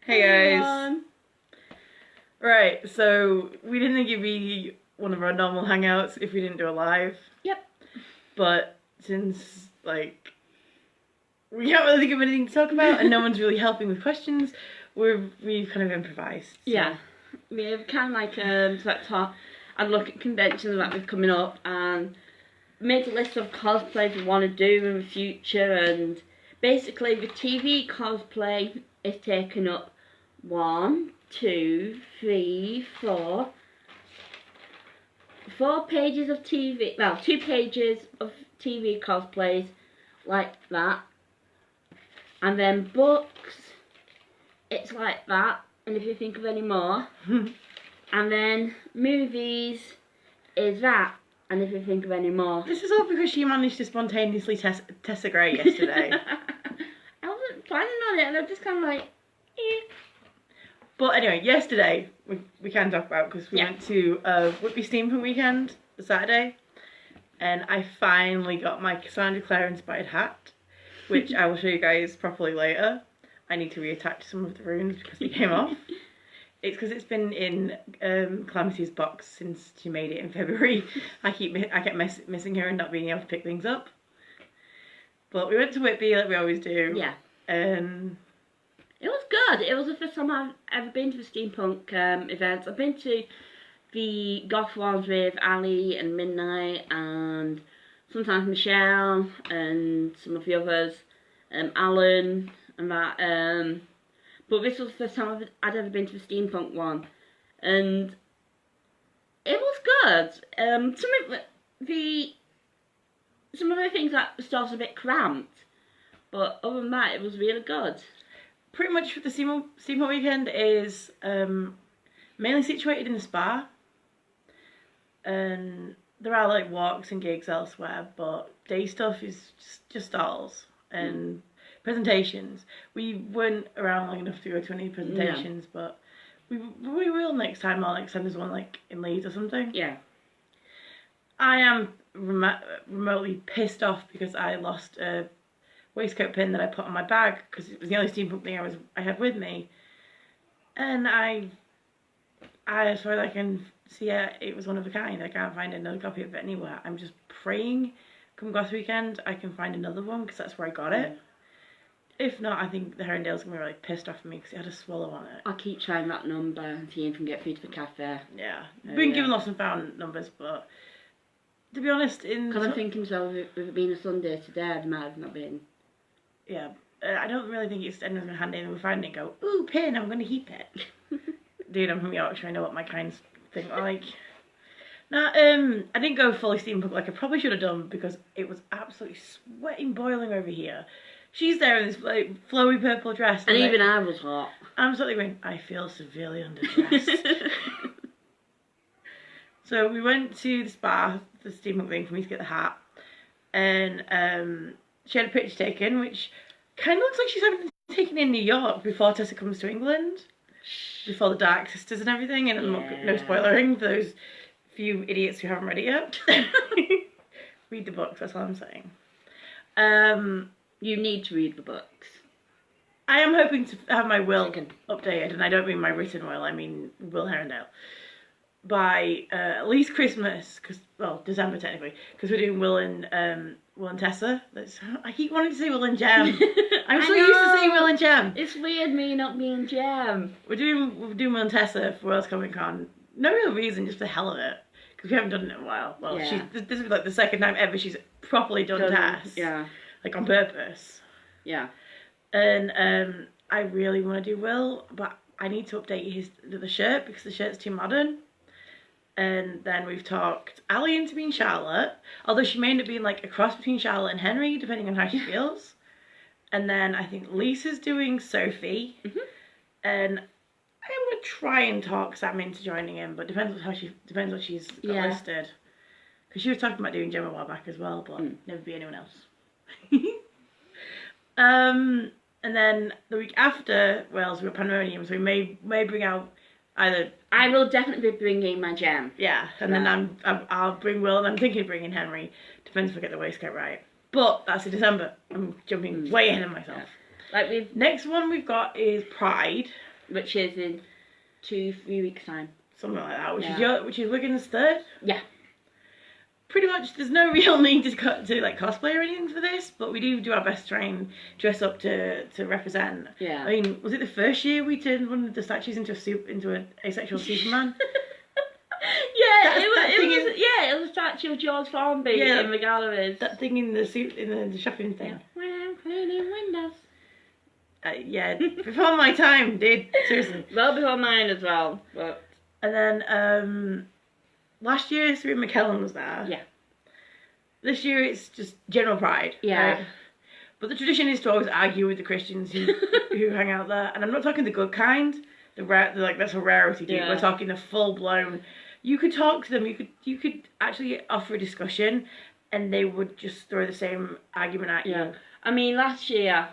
Hey guys. Right, so we didn't think it'd be one of our normal hangouts if we didn't do a live. Yep. But since we can't really think of anything to talk about and no one's really helping with questions, we've kind of improvised. So. Yeah. We've kind of talk and look at conventions that we've coming up and made a list of cosplays we want to do in the future, and basically the TV cosplay is taken up 4 pages of TV, well, 2 pages of TV cosplays like that, and then books, it's like that, and if you think of any more, and then movies is that, and if you think of any more. This is all because she managed to spontaneously Tessa Gray yesterday. I wasn't planning on it, and I'm just kind of like, eh. But anyway, yesterday we can talk about because we went to Whitby Steampunk Weekend the Saturday, and I finally got my Cassandra Clare inspired hat, which I will show you guys properly later. I need to reattach some of the runes because they came off. It's because it's been in Calamity's box since she made it in February. I kept missing her and not being able to pick things up. But we went to Whitby like we always do. Yeah. It was good. It was the first time I've ever been to the steampunk events. I've been to the goth ones with Ali and Midnight and sometimes Michelle and some of the others, Alan and that. But this was the first time I'd ever been to the steampunk one, and it was good. Some of the things at the store's a bit cramped, but other than that, it was really good. Pretty much the Steampunk Weekend is mainly situated in the spa, and there are like walks and gigs elsewhere, but day stuff is just stalls and presentations. We weren't around long enough to go to any presentations, but we will next time, or next time there's one like in Leeds or something. Yeah. I am remotely pissed off because I lost a waistcoat pin that I put on my bag because it was the only steampunk thing I had with me, and as far as I can see it was one of a kind. I can't find another copy of it anywhere. I'm just praying come Goth Weekend I can find another one because that's where I got it. If not, I think the Herondale's gonna be really pissed off at me because it had a swallow on it. I'll keep trying that number and see if I can get through to the cafe. Yeah, we've been given lost and found numbers, but to be honest, because I'm thinking, so with it being a Sunday today, I might have not been. Yeah, I don't really think it's anyone's gonna hand it in and find it and go, ooh, pin, I'm gonna keep it. Dude, I'm from Yorkshire, I know what my kinds think like. Now, I didn't go fully steampunk like I probably should have done because it was absolutely sweating, boiling over here. She's there in this like flowy purple dress. And even I was hot. I'm suddenly going, I feel severely underdressed. So we went to the spa, the steampunk thing, for me to get the hat. And she had a picture taken, which kind of looks like she's having it taken in New York before Tessa comes to England. Before the Dark Sisters and everything. And no spoilering for those few idiots who haven't read it yet. Read the books, that's all I'm saying. You need to read the books. I am hoping to have my will updated, and I don't mean my written will, I mean Will Herondale, by at least Christmas, December technically, because we're doing Will and Tessa. I keep wanting to say Will and Jem. I'm so used to saying Will and Jem. It's weird me not being Jem. We're doing Will and Tessa for World's Comic Con. No real reason, just the hell of it, because we haven't done it in a while. Well, this is like the second time ever she's properly done Tess. Yeah. Like on purpose. Yeah. And I really want to do Will, but I need to update the shirt because the shirt's too modern. And then we've talked Ali into being Charlotte, although she may end up being like a cross between Charlotte and Henry, depending on how she feels. And then I think Lisa's doing Sophie. And I'm gonna try and talk Sam into joining in, but depends what she's got listed. Because she was talking about doing Gemma a while back as well, but never be anyone else. And then the week after Wales, we're at Pandemonium, so we may bring out either. I will definitely be bringing my Gem. Yeah, and then I'll bring Will, and I'm thinking of bringing Henry. Depends if I get the waistcoat right. But that's in December. I'm jumping way ahead of myself. Like next one we've got is Pride. which is in 2-3 weeks' time. Something like that, Yeah. which is Wigan's third. Yeah. Pretty much, there's no real need to like cosplay or anything for this, but we do our best to try and dress up to represent. Yeah. I mean, was it the first year we turned one of the statues into an asexual Superman? Yeah, That it was a statue of George Formby in the galleries. That thing in the shopping thing. We're cleaning windows. Yeah, before my time, dude. Seriously. Well before mine as well, but... And then, last year, Sarah McKellen was there. Yeah. This year, it's just general pride. Yeah. Right? But the tradition is to always argue with the Christians who hang out there. And I'm not talking the good kind. That's a rarity, dude. Yeah. We're talking the full-blown... You could talk to them. You could actually offer a discussion, and they would just throw the same argument at you. Yeah. I mean, last year,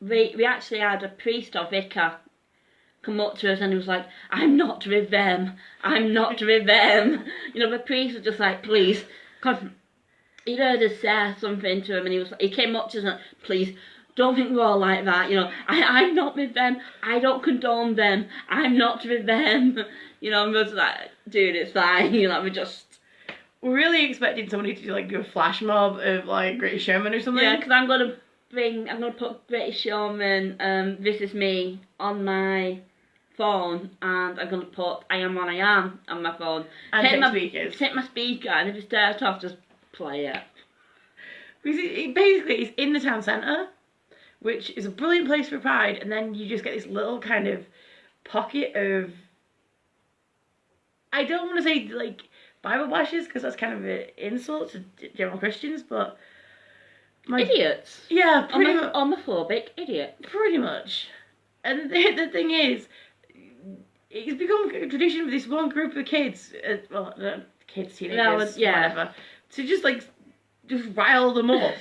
we actually had a priest or vicar come up to us and he was like, I'm not with them. I'm not with them. You know, the priest was just like, please. Because he'd heard us say something to him and he came up to us and like, please, don't think we're all like that. You know, I'm not with them. I don't condone them. I'm not with them. You know, and we're just like, dude, it's fine. You know, We're really expecting somebody to do a flash mob of like Greatest Showman or something. Yeah, because I'm gonna put British Showman, This Is Me on my phone, and I'm gonna put I Am What I Am on my phone. And take my speaker, and if it's turned off, just play it. Because basically it's in the town centre, which is a brilliant place for Pride, and then you just get this little kind of pocket of, I don't want to say like Bible bashes because that's kind of an insult to general Christians, but idiots. Yeah, pretty much. Homophobic idiot. Pretty much. And the thing is, it's become a tradition for this one group of kids, kids, teenagers, whatever, to just rile them up.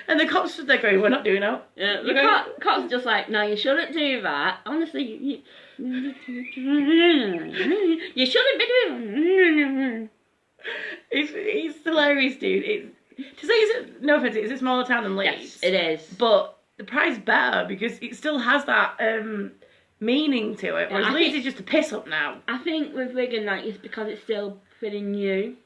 And the cops stood there going, we're not doing that. Yeah, the cops are just like, no, you shouldn't do that. Honestly, you shouldn't be doing. It's hilarious, dude. To say no offense, it's a smaller town than Leeds. Yes, it is. But the Pride's better because it still has that meaning to it. Whereas Leeds is just a piss up now. I think with Wigan, it's because it's still pretty new,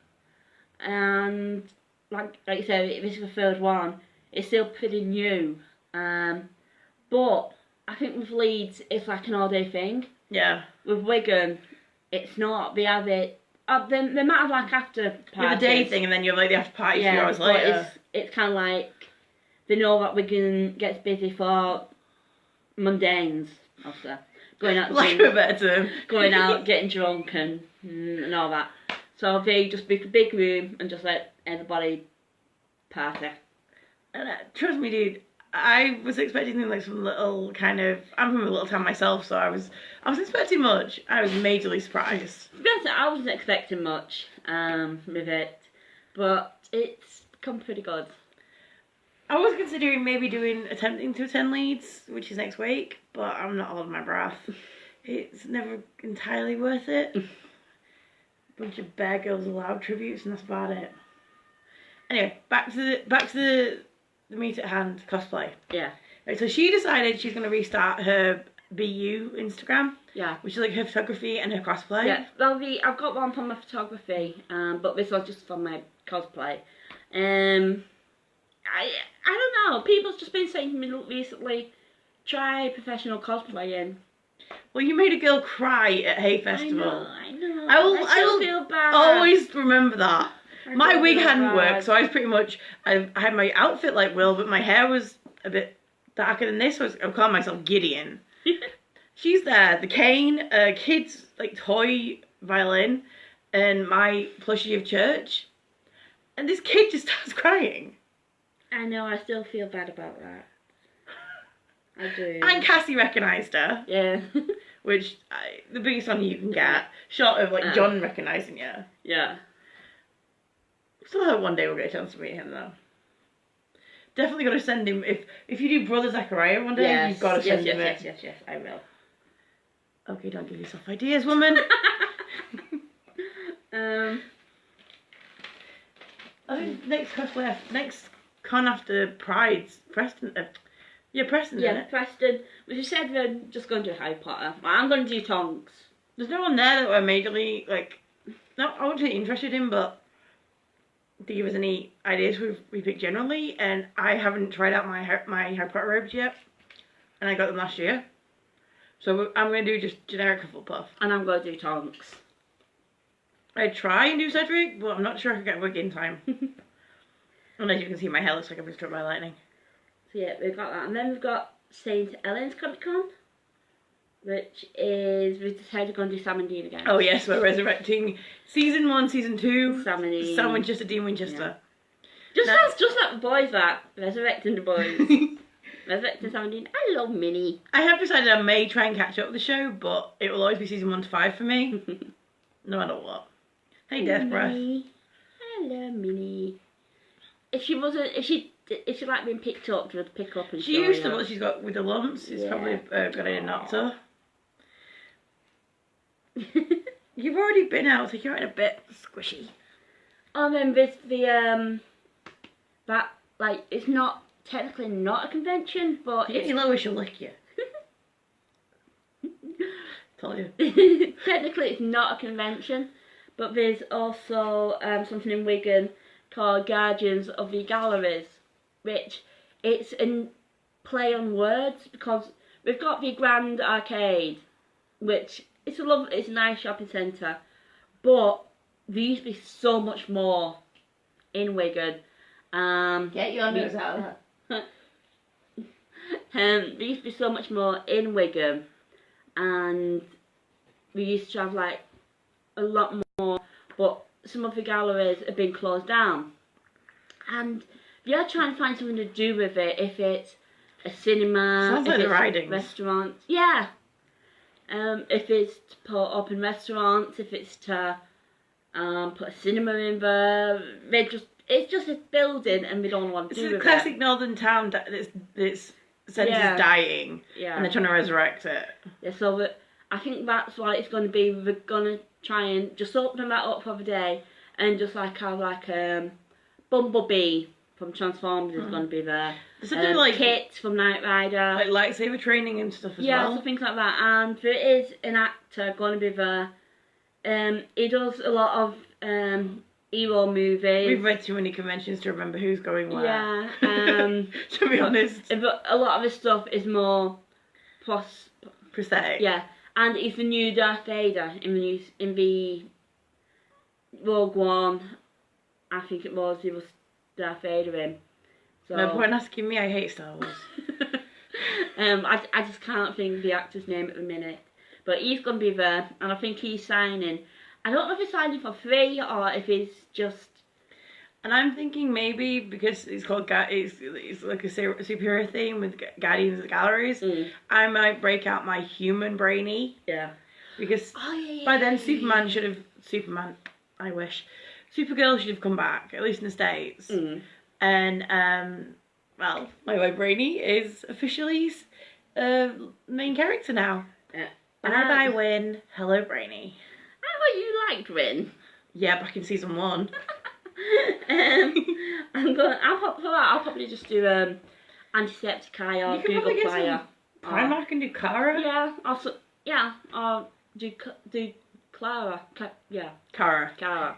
and like you said, this is the third one. It's still pretty new, but I think with Leeds, it's like an all-day thing. Yeah. With Wigan, it's not. They have it. They might have after parties. You have the day thing, and then you have the after party a few hours later. It's kind of like they know that Wigan gets busy for mundanes, also going out, going out, getting drunk and all that. So they just book a big room and just let everybody party. And trust me, dude, I was expecting some little kind of. I'm from a little town myself, so I was expecting much. I was majorly surprised. To be honest, I wasn't expecting much with it, but it's come pretty good. I was considering maybe attempting to attend Leeds, which is next week, but I'm not holding my breath. It's never entirely worth it. Bunch of Bear Girls Aloud tributes, and that's about it. Anyway, back to the meet at hand, cosplay. Yeah. Right, so she decided she's going to restart her BU Instagram. Yeah. Which is her photography and her cosplay. Yeah. Well, I've got one for my photography, but this was just for my cosplay. I don't know. People's just been saying to me recently, try professional cosplaying. Well, you made a girl cry at Hay Festival. I know. I will feel bad. Always remember that. My wig hadn't worked, so I was pretty much. I had my outfit like Will, but my hair was a bit darker than this, so I was calling myself Gideon. She's there. The cane, kids toy violin, and my plushie of church, and this kid just starts crying. I know. I still feel bad about that. I do. And Cassie recognised her. Yeah. Which, the biggest one you can get, short of John recognising you. Yeah. Still hope one day we'll get a chance to meet him though. Definitely got to send him, if you do Brother Zachariah one day, you've got to send him it. Yes, I will. Okay, don't give yourself ideas, woman. I think next con after Pride's Yeah, Preston, Yeah, isn't it? Preston. We said we're just going to do Harry Potter. Well, I'm going to do Tonks. There's no one there that we're majorly, like, not I wouldn't say interested in, but to give us any ideas we pick generally. And I haven't tried out my Harry Potter robes yet, and I got them last year. So I'm going to do just generic Hufflepuff. And I'm going to do Tonks. I'd try and do Cedric, but I'm not sure I could get a wig in time. Unless you can see my hair looks like I've been struck by lightning. So yeah, we've got that. And then we've got St. Helens Comic Con, which is, we've decided we're going to do Sam and Dean again. Oh yes, we're resurrecting Season 1, Season 2. Sam and Dean. Sam Winchester, Dean Winchester. Just like the boys that. Resurrecting the boys. Resurrecting Sam and Dean. I love Minnie. I have decided I may try and catch up with the show, but it will always be Season 1 to 5 for me. No matter what. Hey, Death Breath. Hello, Minnie. If she like being picked up, she would pick up and She show used you. to, what she's got with the lumps. It's probably got it knocked her. You've already been out, so you're in a bit squishy. And then with the that like it's not technically not a convention, but It's it's lower, she'll lick you. Told you. technically it's not a convention, but there's also something in Wigan called Guardians of the Galleries, which it's a play on words because we've got the Grand Arcade, which it's a nice shopping centre, but there used to be so much more in Wigan. Get your nose out of that. There used to be so much more in Wigan, and we used to have like a lot more, but some of the galleries have been closed down. And we are trying to find something to do with it, if it's a cinema, Sounds if like the it's Ridings. restaurants. Yeah. If it's to put open restaurants, if it's to put a cinema in there, it's just a building and we don't want to It's do a with classic northern town that's sense Yeah. is dying, Yeah. and they're trying to resurrect it. Yeah, so I think that's what it's going to be. We're going to try and just open that up for the day and just like have like Bumblebee from Transformers is going to be there. There's something like Kit from Knight Rider. lightsaber training and stuff as Yeah, well. so things like that. And there is an actor going to be there. He does a lot of hero movies. We've read too many conventions to remember who's going where. Yeah. To be honest. But a lot of his stuff is more Prosthetic. yeah. And he's the new Darth Vader in the Rogue One. I think it was. He was Darth Vader in. So No point asking me, I hate Star Wars. I just can't think of the actor's name at the minute. But he's going to be there, and I think he's signing. I don't know if he's signing for free or if he's just. And I'm thinking maybe because it's called it's like a superhero theme with Guardians of the Galleries, I might break out my human brainy. Yeah. Because Oh, by then Superman, I wish. Supergirl should have come back, at least in the States. And, well, my brainy is officially main character now. Yeah. Bye Win. Hello Brainy. I thought you liked Rin. Yeah, back in season 1. I'll probably just do Antiseptic Eye or You could Google probably get Player. some Primark and do Kara. Yeah, or do Clara. Yeah, Kara. Clara.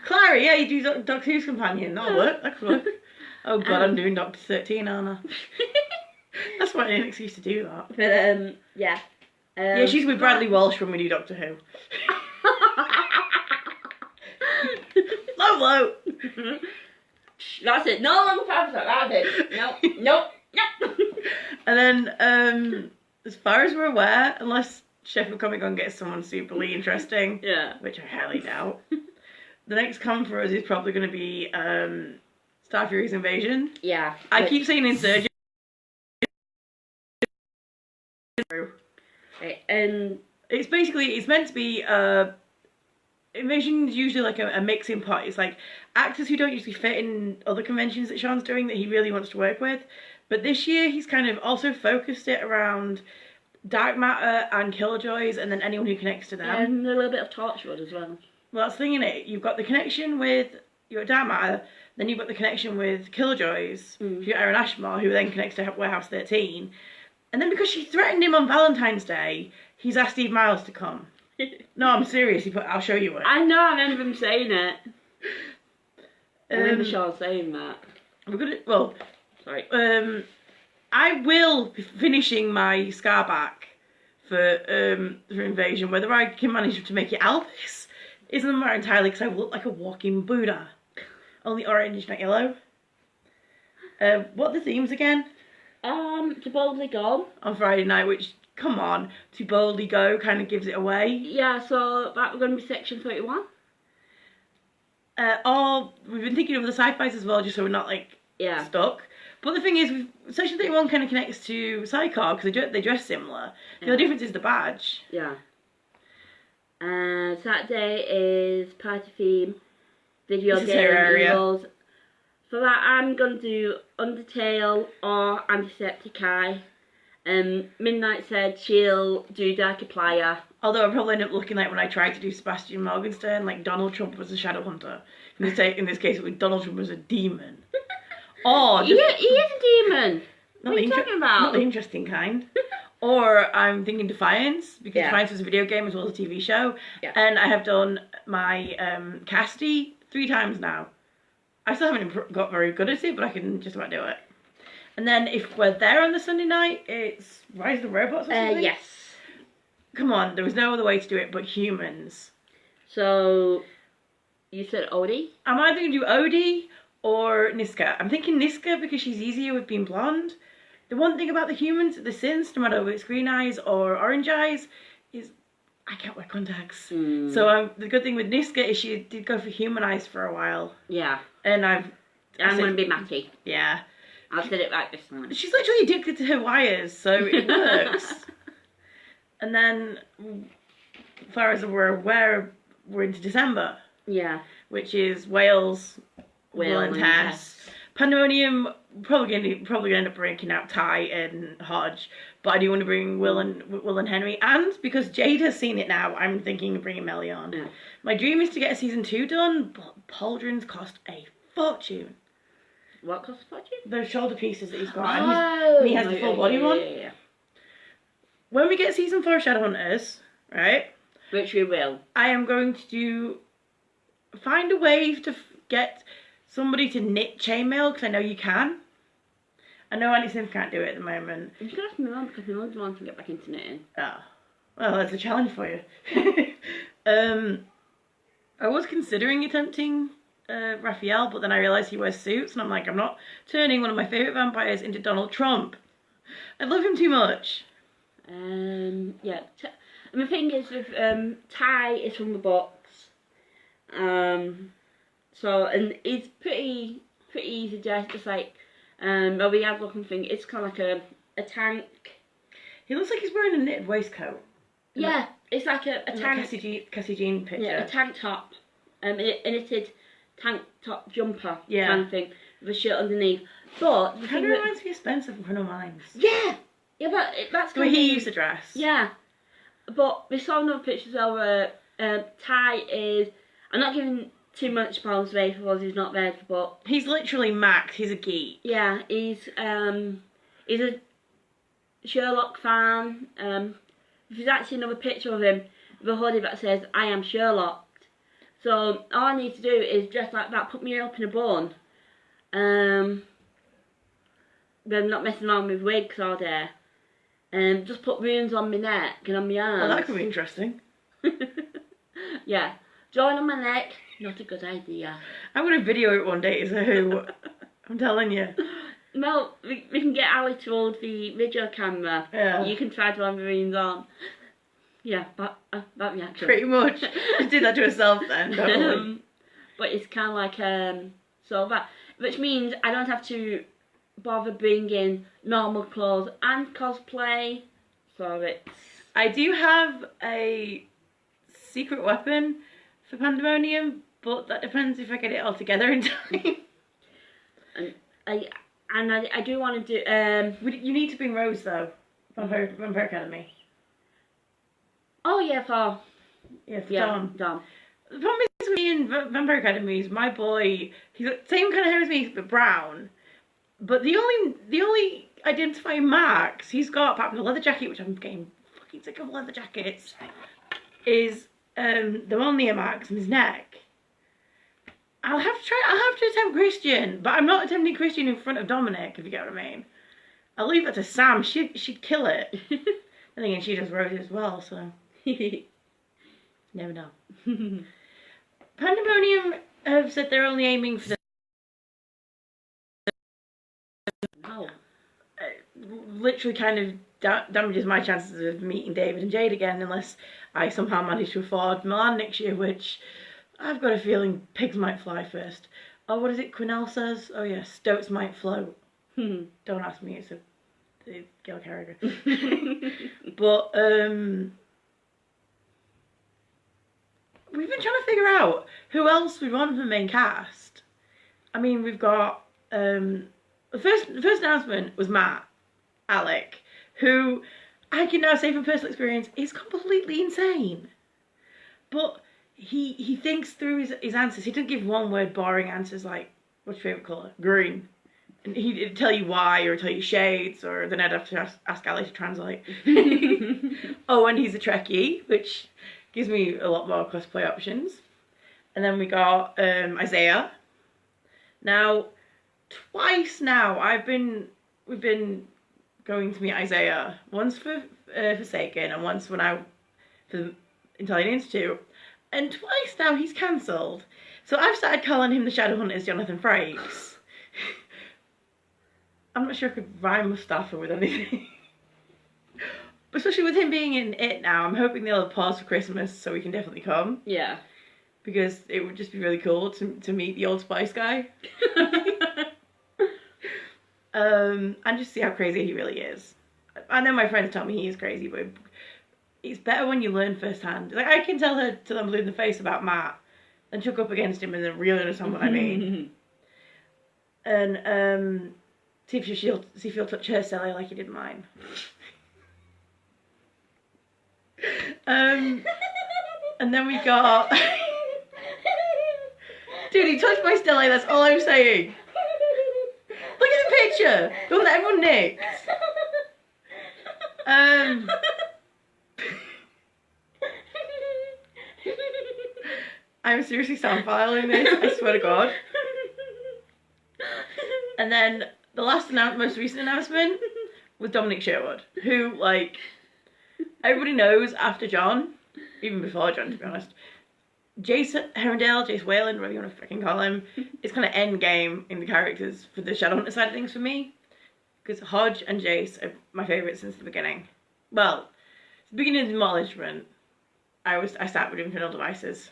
Clara, yeah, you do Doctor Who's companion. That'll work. That could work. Oh god, I'm doing Doctor 13, aren't I? That's why I didn't excuse to do that. But yeah. Yeah, she's with Bradley Walsh when we do Doctor Who. Low. That's it. No longer Professor. That's it. Nope. And then, as far as we're aware, unless Sheffield Comic Con gets someone superly interesting, Yeah. which I highly doubt, the next con for us is probably going to be Star Fury's Invasion. Yeah. I keep saying Insurgent. And It's meant to be Invasion is usually like a mixing pot. It's like actors who don't usually fit in other conventions that Sean's doing that he really wants to work with. But this year he's kind of also focused it around Dark Matter and Killjoys, and then anyone who connects to them. and a little bit of Torchwood as well. Well, that's the thing, innit? You've got the connection with your Dark Matter, Then you've got the connection with Killjoys, who Aaron Ashmore, who then connects to Warehouse 13. And then because she threatened him on Valentine's Day, he's asked Steve Miles to come. No, I'm serious. He put, I'll show you it. I know, I remember him saying it. I remember Sean saying that. We're gonna, well, sorry. I will be finishing my scar back for Invasion. Whether I can manage to make it Elvis isn't a matter entirely, because I look like a walking Buddha. Only orange, not yellow. What are the themes again? To Boldly Go. On Friday night, which, come on, To Boldly Go kind of gives it away. Yeah, so that's going to be section 31. Or we've been thinking of the sci-fis as well, just so we're not like stuck. But the thing is, section 31 kind of connects to Psycho because they dress similar. The only difference is the badge. Yeah. Saturday is party theme, video game rules. For that, I'm going to do Undertale or Antisepticeye. Midnight said she'll do Darkiplier. Although I'll probably end up looking like when I tried to do Sebastian Morgenstern, like Donald Trump was a Shadowhunter. In this case, it was Donald Trump was a demon. Or he is a demon. What are you talking about? Not the interesting kind. Or I'm thinking Defiance, because Defiance was a video game as well as a TV show. Yeah. And I have done my Casty 3 times now. I still haven't got very good at it, but I can just about do it. And then if we're there on the Sunday night, it's Rise of the Robots or something? Yes. Come on, there was no other way to do it but humans. So, you said Odie? I'm either going to do Odie or Niska. I'm thinking Niska because she's easier with being blonde. The one thing about the humans, the synths, no matter whether it's green eyes or orange eyes, is I can't wear contacts. So the good thing with Niska is she did go for human eyes for a while. Yeah. And I'm going to be Matty. Yeah. I said it right this time. She's literally addicted to her wires, so it works. And then, as far as we're aware, we're into December. Yeah. Which is Wales, Will and Tess. Pandemonium, probably gonna end up breaking out Ty and Hodge, but I do want to bring Will and Henry, and because Jade has seen it now, I'm thinking of bringing Melly on. Yeah. My dream is to get a season 2 done, but pauldrons cost a fortune. What costs a fortune? The shoulder pieces that he's got, and he has the full body one. Yeah. When we get season 4 of Shadowhunters, right? Which we will. I am going to find a way to get somebody to knit chainmail, because I know you can. I know Annie Smith can't do it at the moment. You should ask my mum, because my mum wants to get back into knitting. Oh. Well, that's a challenge for you. I was considering attempting Raphael, but then I realised he wears suits, and I'm like, I'm not turning one of my favourite vampires into Donald Trump. I love him too much. Yeah. And the thing is with Ty is from the box. So, and it's pretty easy just like, a weird looking thing. It's kind of like a tank. He looks like he's wearing a knitted waistcoat. Yeah, it's like a tank. Cassie Jean picture. Yeah, a tank top. A knitted tank top jumper kind of thing with a shirt underneath. But it kind of reminds me of Spencer from Criminal Minds. Yeah, but that's the way he used to dress. Yeah, but we saw no pictures of Ty is. I'm not giving too much balls away because he's not there, but he's literally Max. He's a geek. Yeah, he's a Sherlock fan. There's actually another picture of him with a hoodie that says "I am Sherlock." So all I need to do is dress like that, put me up in a bun, then not messing around with wigs all day, and just put runes on my neck and on my arms. Oh, that could be interesting. Yeah, join on my neck. Not a good idea. I'm going to video it one day, so I'm telling you. Well, we can get Ali to hold the video camera. Yeah. You can try to have the runes on. Yeah, that reaction. Pretty much. Just do that to herself then, don't we? But it's kind of like, so that, which means I don't have to bother bringing normal clothes and cosplay. So it's... I do have a secret weapon for Pandemonium, but that depends if I get it all together in time. And I do want to do... You need to bring Rose, though, from her Academy. Oh, yeah, for Dom. Dom. The problem is in Vampire Academies, my boy, he's got the same kind of hair as me, but brown. But the only identifying marks he's got, apart from the leather jacket, which I'm getting fucking sick of leather jackets, is the Mjolnir marks on his neck. I'll have to attempt Christian, but I'm not attempting Christian in front of Dominic, if you get what I mean. I'll leave that to Sam. She'd kill it. And again, she does roses as well, so never know. Pandemonium have said they're only aiming for the literally kind of damages my chances of meeting David and Jade again, unless I somehow manage to afford Milan next year, which I've got a feeling pigs might fly first. Oh, what is it Quinnell says? Oh yeah, stoats might float. Don't ask me, it's Gail Carriger. But we've been trying to figure out who else we want from the main cast. I mean, we've got the first announcement was Matt Alec, who I can now say from personal experience is completely insane. But he thinks through his answers. He doesn't give one word boring answers like, what's your favourite colour? Green. And he'd tell you why, or tell you shades, or then I'd have to ask Ali to translate. Oh, and he's a Trekkie, which gives me a lot more cosplay options. And then we got Isaiah. Now, twice now we've been going to meet Isaiah. Once for Forsaken, and once for the Italian Institute. And twice now he's cancelled. So I've started calling him the Shadowhunters Jonathan Frakes. I'm not sure I could rhyme Mustafa with anything. But especially with him being in it now, I'm hoping they'll have paused for Christmas so we can definitely come. Yeah. Because it would just be really cool to meet the Old Spice guy. And just see how crazy he really is. I know my friends tell me he is crazy, but it's better when you learn firsthand. Like, I can tell her till I'm blue in the face about Matt and chuck up against him and then really understand what I mean. And see if he'll touch her celly like he did mine. And then we got dude, he touched my Stella, that's all I'm saying. Look at the picture. Don't let everyone nick. I'm seriously sound filing this, I swear to God. And then the most recent announcement was Dominic Sherwood, who, like, everybody knows after John, even before John, to be honest, Jace Herondale, Jace Wayland, whatever you want to freaking call him, is kind of end game in the characters for the Shadowhunter side of things for me. Because Hodge and Jace are my favourites since the beginning. Well, the beginning of Demolishment, I started with Infernal Devices.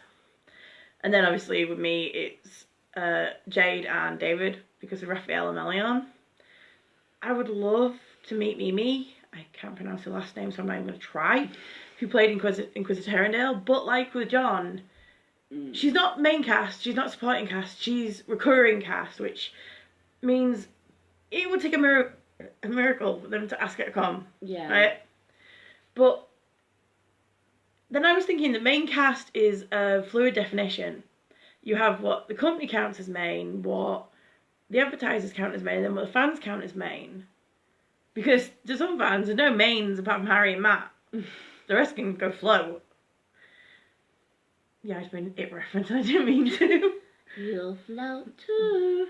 And then obviously with me it's Jade and David because of Raphael and Melion. I would love to meet Mimi. I can't pronounce her last name, so I'm not even going to try. Who played Inquisitor Herondale. But like with John, she's not main cast, she's not supporting cast, she's recurring cast, which means it would take a miracle for them to ask her to come. Yeah. Right? But then I was thinking the main cast is a fluid definition. You have what the company counts as main, what the advertisers count as main, and then what the fans count as main. Because to some fans, there's no mains apart from Harry and Matt. The rest can go float. Yeah, I just made an It reference, I didn't mean to. You'll float too.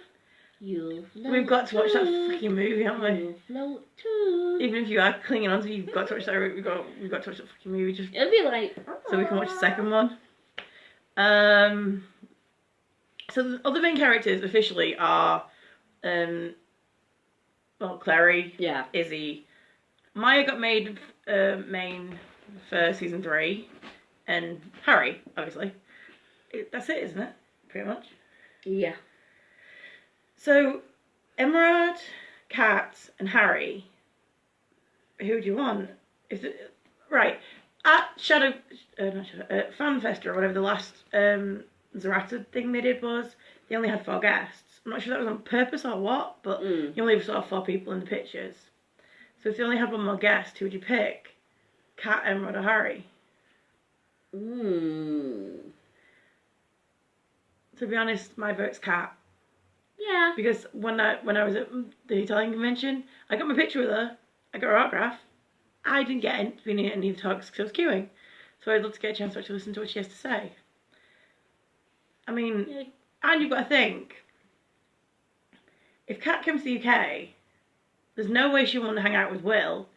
You'll float. We've got to watch that fucking movie, haven't we? You'll float too. Even if you are clinging on to it, you've got to watch that. We've got to watch that fucking movie just It'll be like so we can watch the second one. So the other main characters officially are, Clary, yeah, Izzy, Maya got made main for season 3, and Harry, obviously. That's it, isn't it? Pretty much. Yeah. So, Emerald, Kat, and Harry. Who do you want? Right, at FanFest or whatever the last Zarata thing they did was, they only had 4 guests. I'm not sure that was on purpose or what, but you only saw 4 people in the pictures. So if you only had one more guest, who would you pick? Kat, Emerald, or Harry? To be honest, my vote's Kat. Yeah. Because when I was at the Italian convention, I got my picture with her. I got her autograph. I didn't get in any of the talks because I was queuing. So I'd love to get a chance to actually listen to what she has to say. I mean, Yeah. and you've got to think, if Kat comes to the UK, there's no way she won't hang out with Will,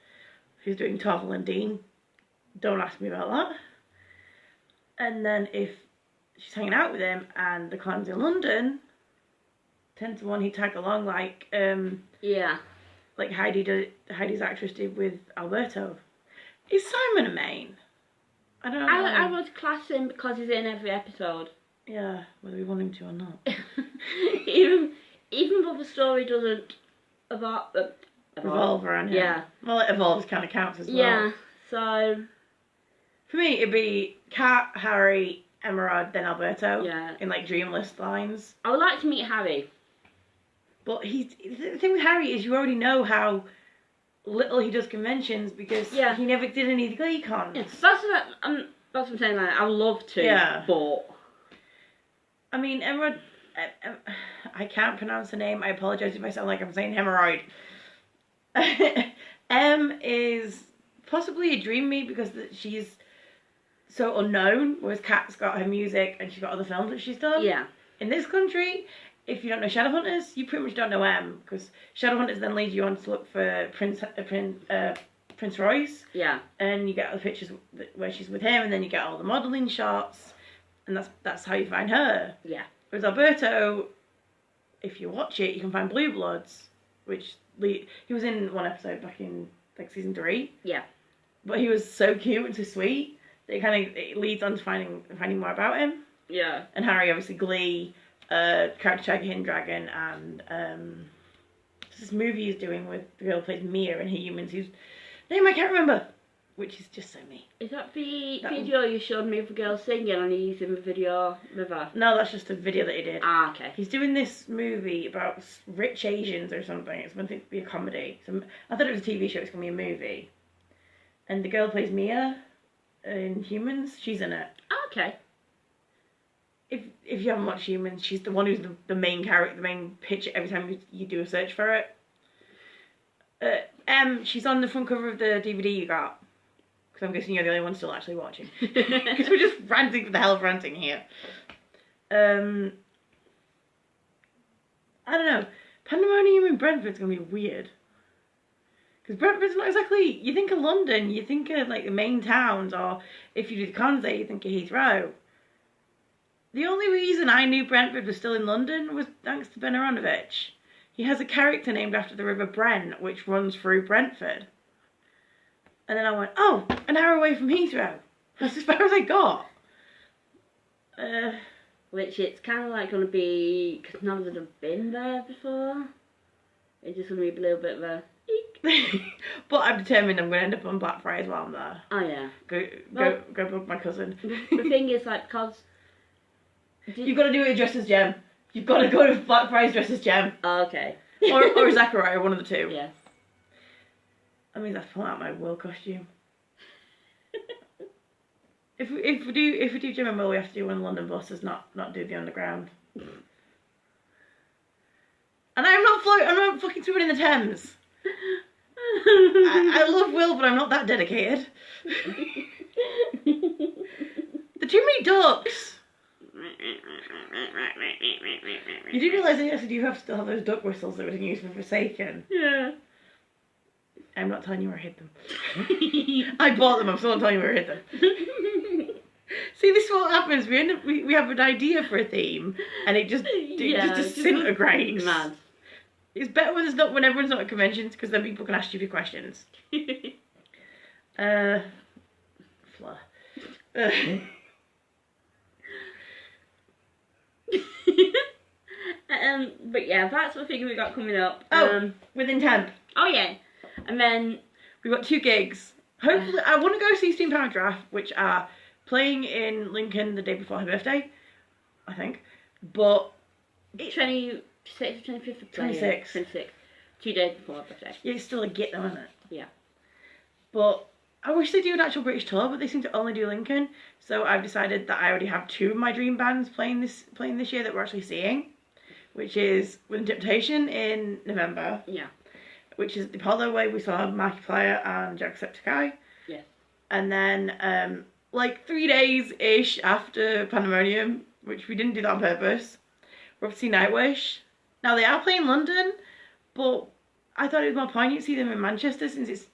who's doing Torval and Dean. Don't ask me about that. And then if she's hanging out with him and the con's in London, 10 to 1 he'd tag along like Yeah. like Heidi's actress did with Alberto. Is Simon a main? I don't know. I would class him because he's in every episode. Yeah, whether we want him to or not. even though the story doesn't Revolve around him. Yeah. Well, it evolves kind of counts as well. Yeah. So. For me, it'd be Kat, Harry, Emerald, then Alberto. Yeah. In like dreamless lines. I would like to meet Harry. But the thing with Harry is you already know how little he does conventions because he never did any of the Glee cons. Yeah, that's what I'm saying. Like, I would love to. Yeah. But. I mean, Emerald. I can't pronounce the name. I apologise if I sound like I'm saying hemorrhoid. Is possibly a dream me because she's so unknown, whereas Kat's got her music and she's got other films that she's done. Yeah. In this country, if you don't know Shadowhunters, you pretty much don't know M, because Shadowhunters then leads you on to look for Prince Royce. Yeah. And you get the pictures where she's with him, and then you get all the modelling shots, and that's how you find her. Yeah. Whereas Alberto, if you watch it, you can find Blue Bloods, which he was in one episode back in like season 3. Yeah. But he was so cute and so sweet that it leads on to finding more about him. Yeah. And Harry, obviously, Glee, Character Tiger Hidden Dragon, and there's this movie he's doing with the girl who plays Mia in Humans, whose name I can't remember, which is just so me. Is that the video you showed me of the girl singing and he's in the video with her? No, that's just a video that he did. Ah, okay. He's doing this movie about rich Asians or something. It's meant to be a comedy. So I thought it was a TV show. It's going to be a movie. And the girl who plays Mia in Humans, she's in it. Ah, okay. If you haven't watched Humans, she's the one who's the main character, the main picture every time you do a search for it. She's on the front cover of the DVD you got. Because I'm guessing you're the only one still actually watching. Because we're just ranting for the hell of ranting here. I don't know. Pandemonium in Brentford's going to be weird. Because Brentford's not exactly... You think of London, you think of like the main towns, or if you do the cons there, you think of Heathrow. The only reason I knew Brentford was still in London was thanks to Ben Aronovich. He has a character named after the River Brent, which runs through Brentford. And then I went, oh, an hour away from Heathrow. That's as far as I got. Which it's kind of like going to be, because none of them have been there before. It's just going to be a little bit of a... But I'm determined I'm going to end up on Blackfriars while I'm there. Oh, yeah. Go bug my cousin. The thing is, like, because... You've got to do it dressed as Jem. You've got to go to Blackfriars dressed as Jem. Oh, okay. or Zachariah, one of the two. Yes. I mean, that's pull out my Will costume. If we do Jem and Will, we have to do one of the London buses, not do the underground. And I'm not fucking swimming in the Thames. I love Will, but I'm not that dedicated. There are too many ducks. You do realise that you have to still have those duck whistles that were used for Forsaken. Yeah. I'm not telling you where I hid them. I bought them, I'm still not telling you where I hid them. See, this is what happens. We have an idea for a theme, and it just disintegrates. Mad. It's better when everyone's not at conventions, because then people can ask stupid questions. Fleur. But yeah, that's the thing we got coming up. Within temp. Oh yeah, and then we've got 2 gigs. Hopefully, I want to go see Steampunk Draft, which are playing in Lincoln the day before her birthday, I think. But 26th or 25th. 26. 26. 2 days before her birthday. Yeah, it's still a git though, isn't it? Yeah. But I wish they do an actual British tour, but they seem to only do Lincoln. So I've decided that I already have two of my dream bands playing this year that we're actually seeing, which is Within Temptation in November. Yeah. Which is the Apollo Way. We saw Markiplier and Jacksepticeye. Yes. And then, like 3 days-ish after Pandemonium, which we didn't do that on purpose, we're up to see Nightwish. Now, they are playing London, but I thought it was more poignant to see them in Manchester since it's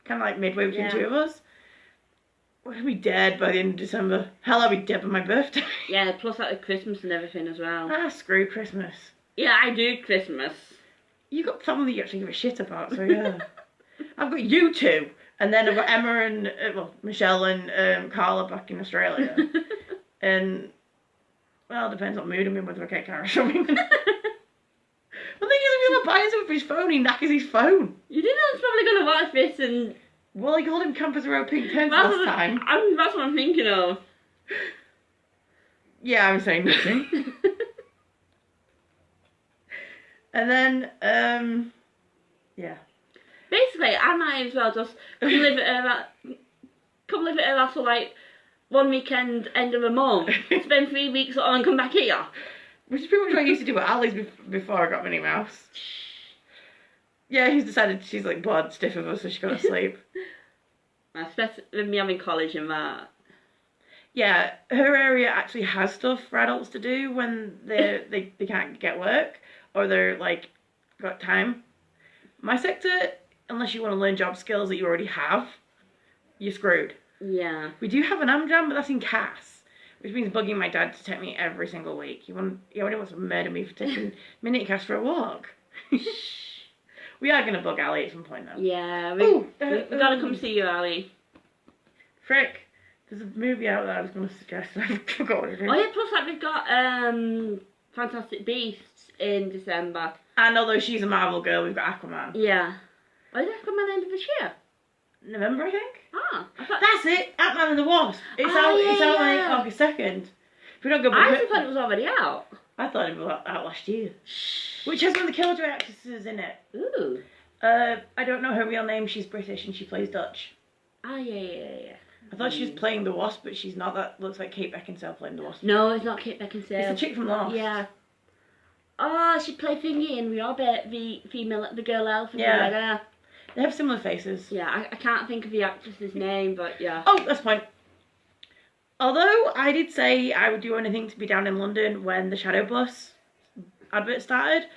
kind of like midway between the two of us. We're going to be dead by the end of December. Hell, I'll be dead by my birthday. Yeah, plus like Christmas and everything as well. Screw Christmas. Yeah, I do Christmas. You got family you actually give a shit about, so yeah. I've got you two, and then I've got Emma and Michelle and Carla back in Australia, and well, it depends what mood I'm in, whether I get Cara or something. Well, they just buying something for his phone. He knackers his phone. You didn't know I was probably gonna watch this and. Well, he called him Campers Row Pink Tents last time. That's what I'm thinking of. Yeah, I'm saying nothing. And then, yeah. Basically, I might as well just come live at her house for like 1 weekend, end of a month, spend 3 weeks at home and come back here. Which is pretty much what I used to do at Ali's before I got Minnie Mouse. Yeah, he's decided she's like bored stiff of us, so she's got to sleep. Especially with me having college and that. Yeah, her area actually has stuff for adults to do when they can't get work. Or they're like got time. My sector, unless you want to learn job skills that you already have, you're screwed. Yeah. We do have an Amjam, but that's in Cass, which means bugging my dad to take me every single week. He already wants to murder me for taking Minnie Cass for a walk. We are gonna bug Ali at some point though. Yeah, we gotta come see you, Ali. Frick, there's a movie out that I was gonna suggest. I forgot what it is. Oh yeah, plus like we've got Fantastic Beasts in December. And although she's a Marvel girl, we've got Aquaman. Yeah. Why did Aquaman end of this year? November, I think. Ah, I thought... That's it. Ant-Man and the Wasp. It's out like August 2nd. If we don't go. I thought it was already out. I thought it was out last year. Which has one of the Killjoy actresses in it. Ooh. I don't know her real name. She's British and she plays Dutch. Ah, yeah. I thought she was playing the Wasp, but she's not. That looks like Kate Beckinsale playing the Wasp. No, it's not Kate Beckinsale. It's the chick from Lost. Yeah. Oh, she played Thingy in We Are the female, the girl elf. Yeah. They have similar faces. Yeah, I can't think of the actress's name, but yeah. Oh, that's fine. Although I did say I would do anything to be down in London when the Shadow Bus advert started,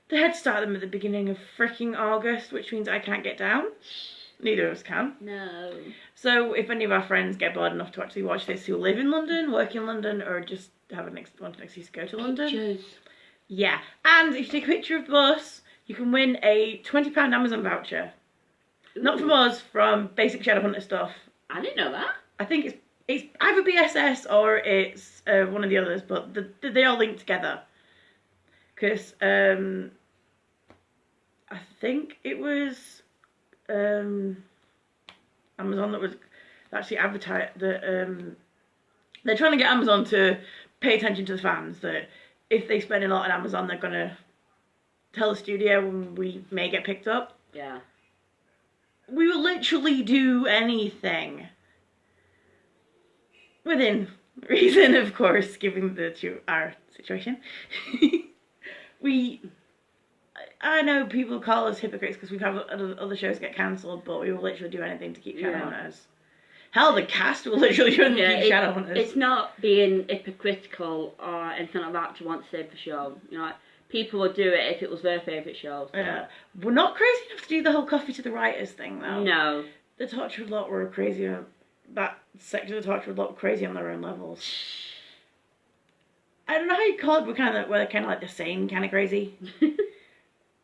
they had to start them at the beginning of freaking August, which means I can't get down. Neither of us can. No. So if any of our friends get bored enough to actually watch this who live in London, work in London, or just have want an excuse to go to London. Pictures. Yeah. And if you take a picture of the bus, you can win a £20 Amazon voucher. Ooh. Not from us, from Basic Shadowhunter stuff. I didn't know that. I think it's either BSS or it's one of the others, but they all link together. Because I think it was Amazon that was actually advertised that they're trying to get Amazon to pay attention to the fans, that if they spend a lot on Amazon, they're going to tell the studio when we may get picked up. Yeah. We will literally do anything. Within reason, of course, given our situation. I know people call us hypocrites because we've had other shows get cancelled, but we will literally do anything to keep Shadowhunters. Hell, the cast will literally do anything to keep Shadowhunters. It's not being hypocritical or anything like that to want to save the show. You know, like, people would do it if it was their favourite show. So. Yeah. We're not crazy enough to do the whole coffee to the writers thing, though. No. The Torchwood lot were crazy. That section of the Torchwood lot were crazy on their own levels. I don't know how you call it. We're kind of like the same kind of crazy.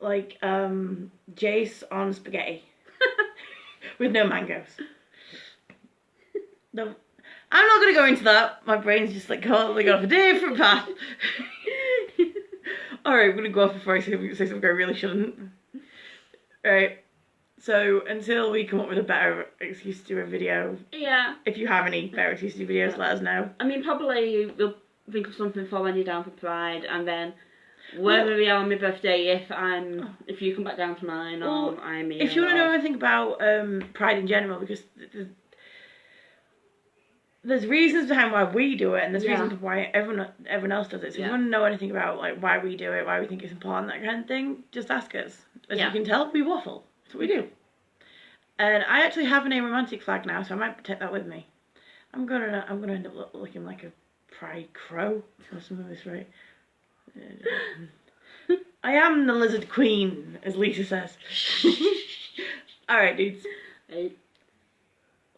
Like Jace on spaghetti with no mangoes. No, I'm not gonna go into that. My brain's just like totally gone off a different path. All right, I'm gonna go off before I say something I really shouldn't. All right. So until we come up with a better excuse to do a video. Yeah. If you have any better excuse to do videos, let us know. I mean, probably we'll think of something for when you're down for Pride, and then whether we are on my birthday, if you come back down to mine, or I'm here. If you want to know anything about Pride in general, because there's reasons behind why we do it, and there's reasons why everyone else does it. So if you want to know anything about like why we do it, why we think it's important, that kind of thing, just ask us. As you can tell, we waffle. That's what we do. And I actually have an aromantic flag now, so I might take that with me. I'm gonna end up looking like a pride crow or something this right. I am the lizard queen, as Lisa says. Alright, dudes. Hey.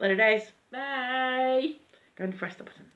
Later days. Bye. Go and press the button.